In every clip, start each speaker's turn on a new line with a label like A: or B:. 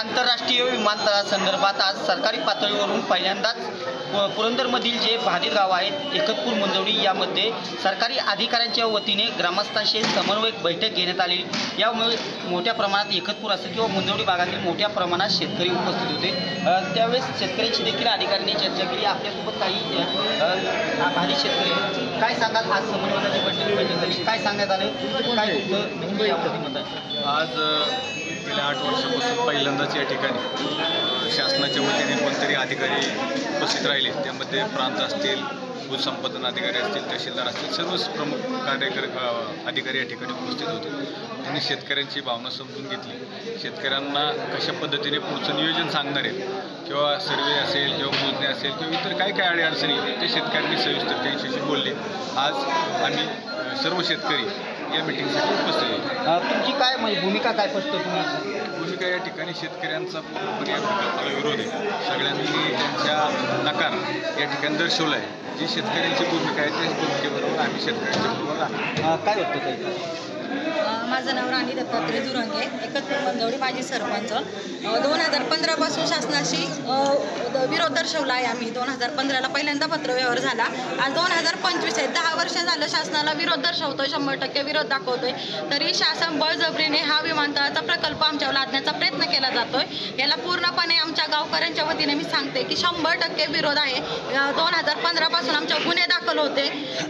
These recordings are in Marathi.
A: आंतरराष्ट्रीय विमानतळासंदर्भात आज सरकारी पातळीवरून पहिल्यांदाच पुरंदरमधील जे बाधित गाव आहेत एकतपूर मुंजवडी यामध्ये सरकारी अधिकाऱ्यांच्या वतीने ग्रामस्थांशी समन्वयक बैठक घेण्यात आली। यामुळे मोठ्या प्रमाणात एकतपूर असेल किंवा मुंजवडी भागातील मोठ्या प्रमाणात शेतकरी उपस्थित होते। त्यावेळेस शेतकऱ्यांची देखील अधिकाऱ्यांनी चर्चा केली। आपल्यासोबत काही बाधित शेतकरी काय सांगाल? आज समन्वयाची बैठक झाली, काय सांगण्यात आलं, काय तुमचं यावरती मत आहे?
B: आज गेल्या 8 वर्षापासून पहिल्यांदाच या ठिकाणी शासनाच्या वतीने कोणतरी अधिकारी उपस्थित राहिले। त्यामध्ये प्रांत असतील, भूसंपादन अधिकारी असतील, तहसीलदार असतील, सर्वच प्रमुख अधिकारी या ठिकाणी उपस्थित होते। त्यांनी शेतकऱ्यांची भावना समजून घेतली, शेतकऱ्यांना कशा पद्धतीने पुढचं नियोजन सांगणार आहेत किंवा सर्वे असेल किंवा मोजणी असेल किंवा इतर काय काय अडीअडचणी ते शेतकऱ्यांनी सविस्तर त्यांच्याशी बोलले। आज आम्ही सर्व शेतकरी या मीटिंगसाठी उपस्थित होतो।
A: तुमची काय भूमिका काय स्पष्ट
B: भूमिका या ठिकाणी शेतकऱ्यांचा पूर्णपणे या प्रकल्पाला विरोध आहे। सगळ्यांनी त्यांच्या नकार या ठिकाणी दर्शवला आहे। जी शेतकऱ्यांची भूमिका आहे त्याच भूमिकेबरोबर आम्ही शेतकऱ्यांच्या बरोबर आहोत।
A: काय वाटतं ताई?
C: माझं नाव राणी दत्तात्रय जुरंगे, एकतपूर मुंजवडी माजी सरपंच। 2015 पासून शासनाशी विरोध दर्शवला आहे आम्ही। 2015ला पहिल्यांदा पत्रव्यवहार झाला। आज 2025 आहे, 10 वर्ष झालं शासनाला विरोध दर्शवतोय, 100% विरोध दाखवतोय। तरी शासन बळजबरीने हा विमानतळाचा प्रकल्प आमच्यावर लादण्याचा प्रयत्न केला जातोय। याला पूर्णपणे आमच्या गावकऱ्यांच्या वतीने मी सांगते की 100% विरोध आहे। 2015 पासून आमच्यावर गुन्हे दाखल होते,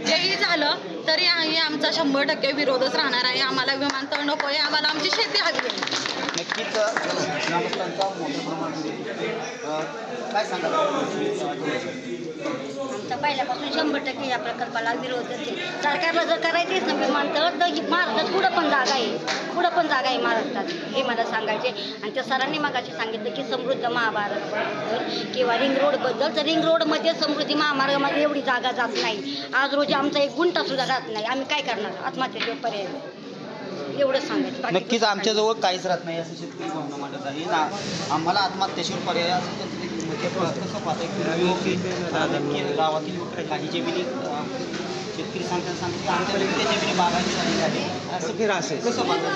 C: तेही झालं तरी आमचा 100% विरोधच राहणार आहे। आम्हाला विमानतळ नको आहे, आम्हाला आमची शेती हवी आहे।
A: नक्कीच ग्रामस्थांचा मोठ्या प्रमाणात काय सांगाल?
D: आमचा पहिल्यापासून 100% या प्रकल्पाला विरोध आहे। सरकारला जर करायचेच ना विमानतळ तर महाराष्ट्रात कुठं पण जागा आहे महाराष्ट्रात, हे मला सांगायचे। आणि त्या सरांनी मागाशी सांगितलं की समृद्ध महामार्गाबद्दल किंवा रिंग रोडबद्दल, तर रिंग रोडमध्ये समृद्धी महामार्गामध्ये एवढी जागा जात नाही। आज रोजी आमचा 1 गुंठासुद्धा राहत नाही, आम्ही काय करणार? आत्महत्येचे पर्याय एवढं सांगायचं।
A: नक्कीच आमच्याजवळ काहीच राहत नाही असं शेतकरी भावना मांडत आहे ना। आम्हाला आत्महत्येशिवाय पर्याय असं कसं पाहता गावातील काही जमिनी शेतकरी सांगतात आमच्याकडे त्या जमिनी बागायती झालेली आहे असं फिर असेल कसं पाहतात?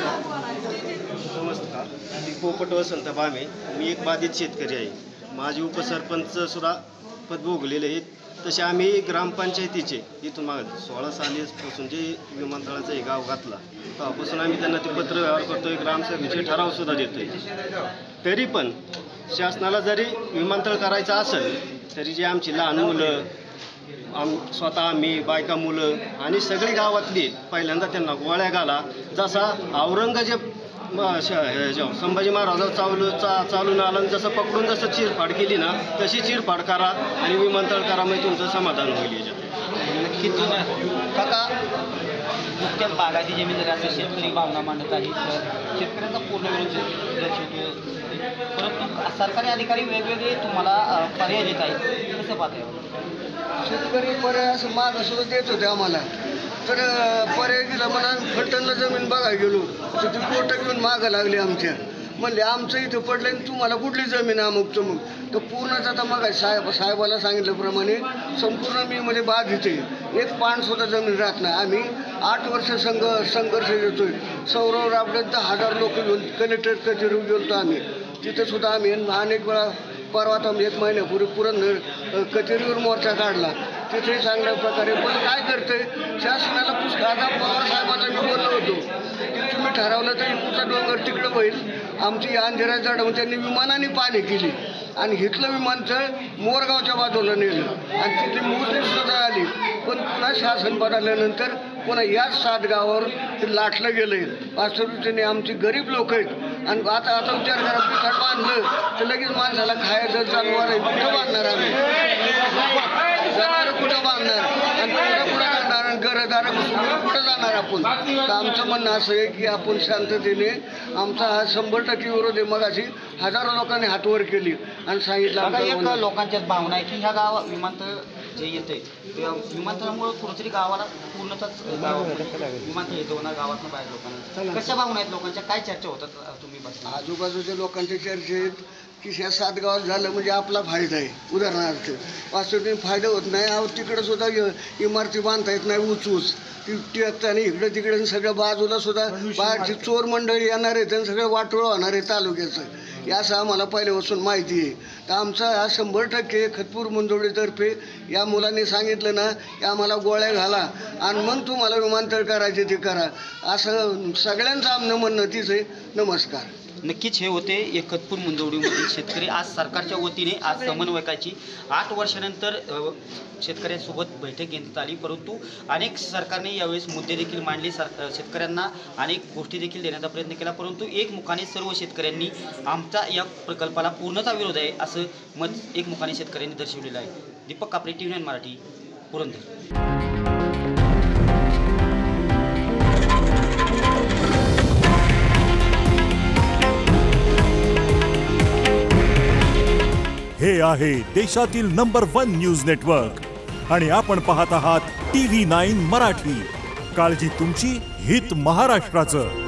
E: नमस्कार, मी पोपट वसंत बामे, मी एक बाधित शेतकरी आहे। माझे उपसरपंच सुद्धा पद भोगलेले आहेत। तसे आम्ही ग्रामपंचायतीचे इथून माग 16 सालीपासून जे विमानतळाचं हे गाव घातला तेव्हापासून आम्ही त्यांना ते पत्र व्यवहार करतोय, ग्रामसभेचे ठरावसुद्धा देतोय। तरी पण शासनाला जरी विमानतळ करायचं असेल तरी जे आमची लहान मुलं, स्वतः आम्ही, बायका, मुलं आणि सगळी गावातली पहिल्यांदा त्यांना गोळ्या घाला। जसा औरंगजेब संभाजी महाराज चालून आला जसं पकडून जसं चिरफाड केली ना तशी चिरफाड करा आणि विमानतळ करा, मग तुमचं समाधान होईल याच्यात।
A: नक्कीच काका, नुकत्याच बागायती जमीन जरी असं शेतकरी भावना मांडत आहे, शेतकऱ्यांचा पूर्ण विरोध दर्शवतो, परंतु सरकारी अधिकारी वेगवेगळे तुम्हाला पर्याय देत आहेत, कसं पाहता?
F: शेतकरी पर्याय असं मागं सुद्धा देत होते आम्हाला, तर पर्याय दिला म्हणा। फलटणला जमीन बघायला गेलो तर ती कोर्ट घेऊन मागं लागली आमच्या, म्हणले आमचं इथं पडलं आणि तुम्हाला कुठली जमीन अमुक तमुक। तर पूर्णच आता मग साहेबाला सांगितल्याप्रमाणे संपूर्ण मी म्हणजे बाधित आहे, 1 पानसुद्धा जमीन राहत नाही। आम्ही 8 वर्ष संघर्ष देतोय, सौरव राबडत 10,000 लोक घेऊन कलेक्टर कचेरी गेलो आम्ही, तिथं सुद्धा आम्ही अनेक वेळा, परवा तर 1 महिन्यापूर्वी पुरंदर कचेरीवर मोर्चा काढला, तिथे चांगल्या प्रकारे। पण काय करते शासनाला आता पवार साहेबांना मी बोललो होतो की तुम्ही ठरवलं तर इकडचा डोंगर तिकडं होईल, आमची अंजरा चढवून त्यांनी विमानाने पाणी केली आणि इथलं विमानतळ मोरगावच्या बाजूला नेलं आणि तिथे मोजणी सुद्धा आली। पण पुन्हा शासन बदलल्यानंतर पुन्हा याच 7 गावावर ते लाटलं गेलं। वास्तविकतेने आमची गरीब लोक आहेत आणि आता विचार करा, पिकाट बांधलं तर लगेच माणसाला खायचं चालणार आहे, कुठं बांधणार आम्ही? जनावरं कुठं बांधणार आणि कुठं जाणार आणि घरदार कुठं जाणार आपण? तर आमचं म्हणणं असं आहे की आपण शांततेने, आमचा हा 100% विरोध आहे। मगाशी हजारो लोकांनी हातवर केली आणि सांगितलं।
A: लोकांच्याच भावना आहे की ह्या गावात विमानतळ जे येते विमानतळामुळे कुठेतरी गावाला पूर्णतच विमानतळ येतो ना गावातनं बाहेर लोकांना, कशा भावना आहेत लोकांच्या, काय चर्चा होतात तुम्ही बघता?
F: आजूबाजूच्या लोकांच्या चर्चा आहेत की ह्या 7 गावात झालं म्हणजे आपला फायदा आहे। उदाहरणार्थ वास्तविक फायदा होत नाही, तिकडं सुद्धा इमारती बांधता येत नाही, ऊच ती आणि इकडं तिकडे सगळं बाजूला सुद्धा बाहेरची चोर मंडळी येणार आहेत आणि सगळं वाटोळं होणार आहे तालुक्याचं, हे असं आम्हाला पहिल्यापासून माहिती आहे. तर आमचा हा 100% खतपूर मंजवडीतर्फे या मुलांनी सांगितलं ना की आम्हाला गोळ्या घाला आणि मग तुम्हाला विमानतळ करायचे ते करा, असं सगळ्यांचं आमनं म्हणणं तीच आहे. नमस्कार.
A: नक्कीच हे होते एकतपूर मुंजवडीमधील शेतकरी. आज सरकारच्या वतीने आज समन्वयकाची 8 वर्षानंतर शेतकऱ्यांसोबत बैठक घेण्यात आली, परंतु अनेक सरकारने यावेळेस मुद्दे देखील मांडले, शेतकऱ्यांना अनेक गोष्टी देखील देण्याचा प्रयत्न केला, परंतु एकमुखाने सर्व शेतकऱ्यांनी आमचा या प्रकल्पाला पूर्णतः विरोध आहे असं मत एकमुखाने शेतकऱ्यांनी दर्शवलेलं आहे. दीपक कापरे, TV9 मराठी, पुरंदर.
G: हे आहे देशातील नंबर 1 न्यूज नेटवर्क आणि आपण पाहत आहात TV9 मराठी. काळजी तुमची, हित महाराष्ट्राचं.